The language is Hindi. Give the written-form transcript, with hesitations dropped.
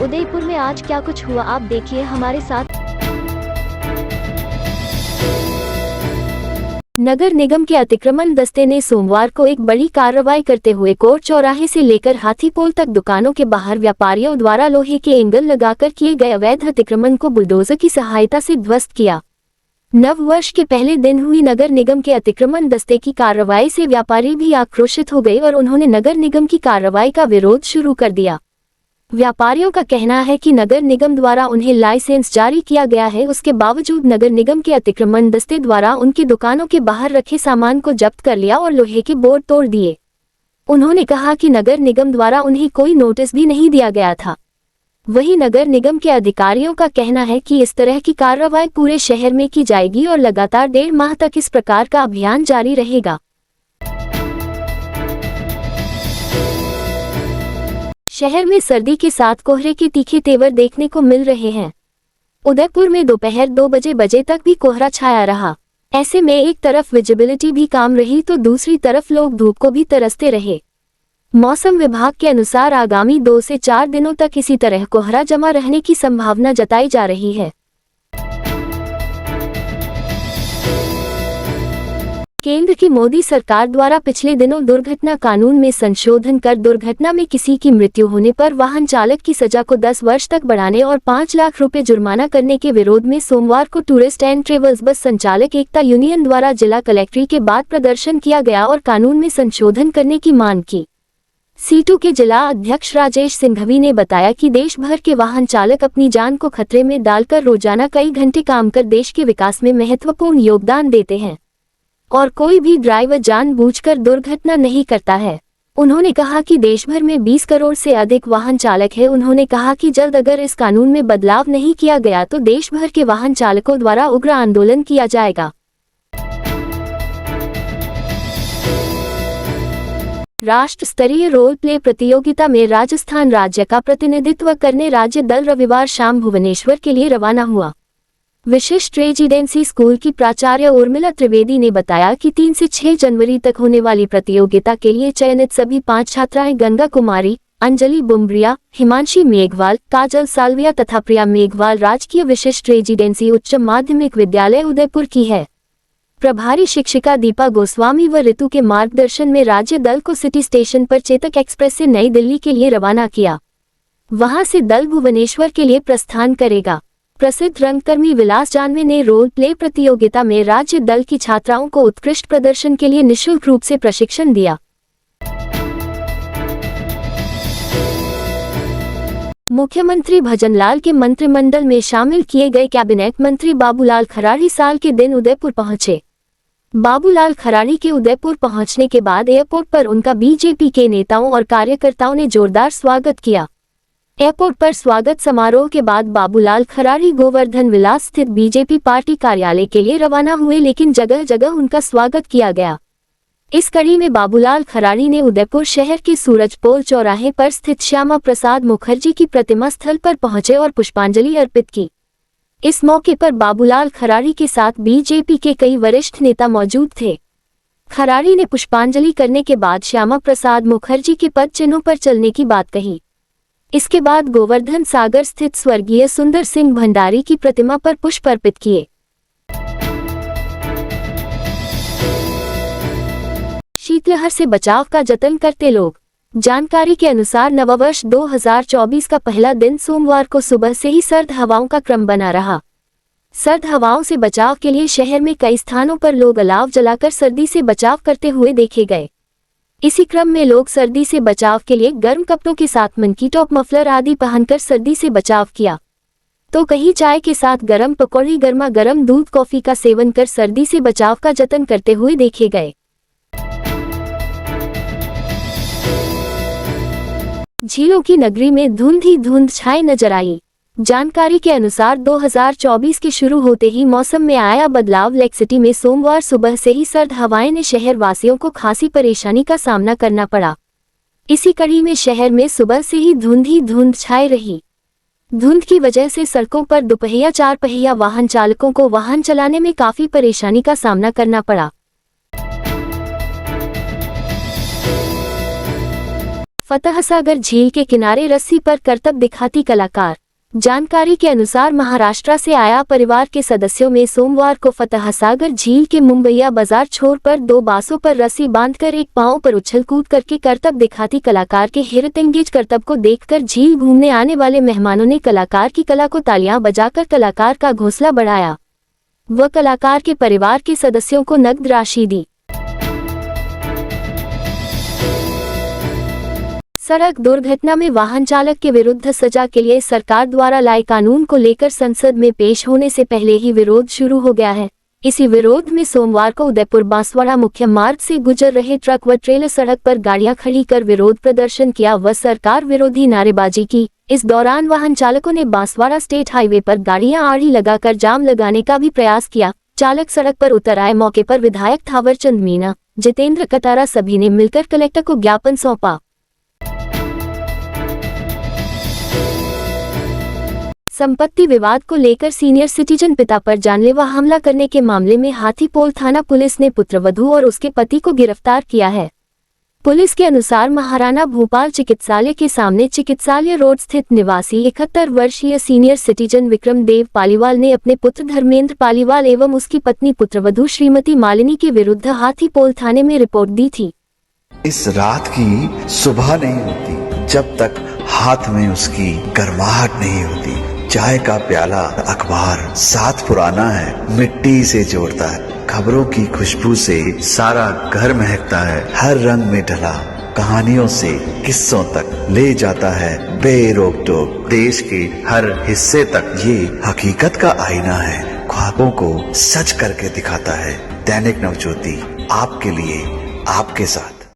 उदयपुर में आज क्या कुछ हुआ, आप देखिए हमारे साथ। नगर निगम के अतिक्रमण दस्ते ने सोमवार को एक बड़ी कार्रवाई करते हुए कोर्ट चौराहे से लेकर हाथीपोल तक दुकानों के बाहर व्यापारियों द्वारा लोहे के एंगल लगाकर किए गए अवैध अतिक्रमण को बुलडोजर की सहायता से ध्वस्त किया। नव वर्ष के पहले दिन हुई नगर निगम के अतिक्रमण दस्ते की कार्रवाई से व्यापारी भी आक्रोशित हो गए और उन्होंने नगर निगम की कार्रवाई का विरोध शुरू कर दिया। व्यापारियों का कहना है कि नगर निगम द्वारा उन्हें लाइसेंस जारी किया गया है, उसके बावजूद नगर निगम के अतिक्रमण दस्ते द्वारा उनकी दुकानों के बाहर रखे सामान को जब्त कर लिया और लोहे के बोर्ड तोड़ दिए। उन्होंने कहा कि नगर निगम द्वारा उन्हें कोई नोटिस भी नहीं दिया गया था। वहीं नगर निगम के अधिकारियों का कहना है कि इस तरह की कार्रवाई पूरे शहर में की जाएगी और लगातार 1.5 माह तक इस प्रकार का अभियान जारी रहेगा। शहर में सर्दी के साथ कोहरे के तीखे तेवर देखने को मिल रहे हैं। उदयपुर में दोपहर 2 बजे तक भी कोहरा छाया रहा। ऐसे में एक तरफ विजिबिलिटी भी काम रही तो दूसरी तरफ लोग धूप को भी तरसते रहे। मौसम विभाग के अनुसार आगामी 2 से 4 दिनों तक इसी तरह कोहरा जमा रहने की संभावना जताई जा रही है। केंद्र की मोदी सरकार द्वारा पिछले दिनों दुर्घटना कानून में संशोधन कर दुर्घटना में किसी की मृत्यु होने पर वाहन चालक की सजा को 10 वर्ष तक बढ़ाने और 5 लाख रुपए जुर्माना करने के विरोध में सोमवार को टूरिस्ट एंड ट्रेवल्स बस संचालक एकता यूनियन द्वारा जिला कलेक्ट्री के बाद प्रदर्शन किया गया और कानून में संशोधन करने की मांग की। C2 के जिला अध्यक्ष राजेश सिंघवी ने बताया कि देश भर के वाहन चालक अपनी जान को खतरे में डालकर रोजाना कई घंटे काम कर देश के विकास में महत्वपूर्ण योगदान देते हैं और कोई भी ड्राइवर जानबूझकर दुर्घटना नहीं करता है। उन्होंने कहा कि देश भर में 20 करोड़ से अधिक वाहन चालक हैं। उन्होंने कहा कि जल्द अगर इस कानून में बदलाव नहीं किया गया तो देश भर के वाहन चालकों द्वारा उग्र आंदोलन किया जाएगा। राष्ट्र स्तरीय रोल प्ले प्रतियोगिता में राजस्थान राज्य का प्रतिनिधित्व करने राज्य दल रविवार शाम भुवनेश्वर के लिए रवाना हुआ। विशिष्ट रेजिडेंसी स्कूल की प्राचार्य उर्मिला त्रिवेदी ने बताया कि 3 से 6 जनवरी तक होने वाली प्रतियोगिता के लिए चयनित सभी 5 छात्राएं गंगा कुमारी, अंजलि बुम्बरिया, हिमांशी मेघवाल, काजल सालविया तथा प्रिया मेघवाल राजकीय विशिष्ट रेजिडेंसी उच्च माध्यमिक विद्यालय उदयपुर की है। प्रभारी शिक्षिका दीपा गोस्वामी व ऋतु के मार्गदर्शन में राज्य दल को सिटी स्टेशन पर चेतक एक्सप्रेस से नई दिल्ली के लिए रवाना किया। वहां से दल भुवनेश्वर के लिए प्रस्थान करेगा। प्रसिद्ध रंगकर्मी विलास जानवे ने रोल प्ले प्रतियोगिता में राज्य दल की छात्राओं को उत्कृष्ट प्रदर्शन के लिए निःशुल्क रूप से प्रशिक्षण दिया। मुख्यमंत्री भजनलाल के मंत्रिमंडल में शामिल किए गए कैबिनेट मंत्री बाबूलाल खराड़ी साल के दिन उदयपुर पहुंचे। बाबूलाल खराड़ी के उदयपुर पहुंचने के बाद एयरपोर्ट पर उनका बीजेपी के नेताओं और कार्यकर्ताओं ने जोरदार स्वागत किया। एयरपोर्ट पर स्वागत समारोह के बाद बाबूलाल खराड़ी गोवर्धन विलास स्थित बीजेपी पार्टी कार्यालय के लिए रवाना हुए, लेकिन जगह जगह उनका स्वागत किया गया। इस कड़ी में बाबूलाल खराड़ी ने उदयपुर शहर के सूरजपोल चौराहे पर स्थित श्यामा प्रसाद मुखर्जी की प्रतिमा स्थल पर पहुंचे और पुष्पांजलि अर्पित की। इस मौके पर बाबूलाल खराड़ी के साथ बीजेपी के कई वरिष्ठ नेता मौजूद थे। खराड़ी ने पुष्पांजलि करने के बाद श्यामा प्रसाद मुखर्जी के पद चिन्हों पर चलने की बात कही। इसके बाद गोवर्धन सागर स्थित स्वर्गीय सुंदर सिंह भंडारी की प्रतिमा पर पुष्प अर्पित किए। शीतलहर से बचाव का जतन करते लोग। जानकारी के अनुसार नववर्ष 2024 का पहला दिन सोमवार को सुबह से ही सर्द हवाओं का क्रम बना रहा। सर्द हवाओं से बचाव के लिए शहर में कई स्थानों पर लोग अलाव जलाकर सर्दी से बचाव करते हुए देखे गए। इसी क्रम में लोग सर्दी से बचाव के लिए गर्म कपड़ों के साथ मंकी टॉप, मफलर आदि पहनकर सर्दी से बचाव किया, तो कहीं चाय के साथ गर्म पकौड़ी, गर्मा गर्म दूध, कॉफी का सेवन कर सर्दी से बचाव का जतन करते हुए देखे गए। झीलों की नगरी में धुंध ही धुंध छाई नजर आई। जानकारी के अनुसार 2024 के शुरू होते ही मौसम में आया बदलाव। लेक सिटी में सोमवार सुबह से ही सर्द हवाएं ने शहर वासियों को खासी परेशानी का सामना करना पड़ा। इसी कड़ी में शहर में सुबह से ही धुंध छाई रही। धुंध की वजह से सड़कों पर दुपहिया, 4 पहिया वाहन चालकों को वाहन चलाने में काफी परेशानी का सामना करना पड़ा। फतहसागर झील के किनारे रस्सी पर करतब दिखाती कलाकार। जानकारी के अनुसार महाराष्ट्र से आया परिवार के सदस्यों में सोमवार को फतहसागर झील के मुंबईया बाजार छोर पर 2 बांसों पर रस्सी बांधकर एक पांव पर उछल कूद करके करतब दिखाती कलाकार के हिरतंगेज करतब को देखकर झील घूमने आने वाले मेहमानों ने कलाकार की कला को तालियां बजाकर कलाकार का घोंसला बढ़ाया व कलाकार के परिवार के सदस्यों को नकद राशि दी। सड़क दुर्घटना में वाहन चालक के विरुद्ध सजा के लिए सरकार द्वारा लाए कानून को लेकर संसद में पेश होने से पहले ही विरोध शुरू हो गया है। इसी विरोध में सोमवार को उदयपुर बांसवाड़ा मुख्य मार्ग से गुजर रहे ट्रक व ट्रेलर सड़क पर गाड़ियां खड़ी कर विरोध प्रदर्शन किया व सरकार विरोधी नारेबाजी की। इस दौरान वाहन चालकों ने बांसवाड़ा स्टेट हाईवे पर गाड़ियां आड़ी लगाकर जाम लगाने का भी प्रयास किया। चालक सड़क पर उतर आए। मौके पर विधायक थावरचंद मीणा, जितेंद्र कटारा सभी ने मिलकर कलेक्टर को ज्ञापन सौंपा। संपत्ति विवाद को लेकर सीनियर सिटीजन पिता पर जानलेवा हमला करने के मामले में हाथीपोल थाना पुलिस ने पुत्रवधू और उसके पति को गिरफ्तार किया है। पुलिस के अनुसार महाराणा भूपाल चिकित्सालय के सामने चिकित्सालय रोड स्थित निवासी 71 वर्षीय सीनियर सिटीजन विक्रम देव पालीवाल ने अपने पुत्र धर्मेंद्र पालीवाल एवं उसकी पत्नी पुत्रवधू श्रीमती मालिनी के विरुद्ध हाथीपोल थाने में रिपोर्ट दी थी। इस रात की सुबह नहीं होती जब तक हाथ में उसकी गर्माहट नहीं होती। चाय का प्याला, अखबार साथ पुराना है, मिट्टी से जोड़ता है। खबरों की खुशबू से सारा घर महकता है। हर रंग में ढला कहानियों से किस्सों तक ले जाता है बेरोक टोक। देश के हर हिस्से तक ये हकीकत का आईना है। ख्वाबों को सच करके दिखाता है। दैनिक नवज्योति आपके लिए, आपके साथ।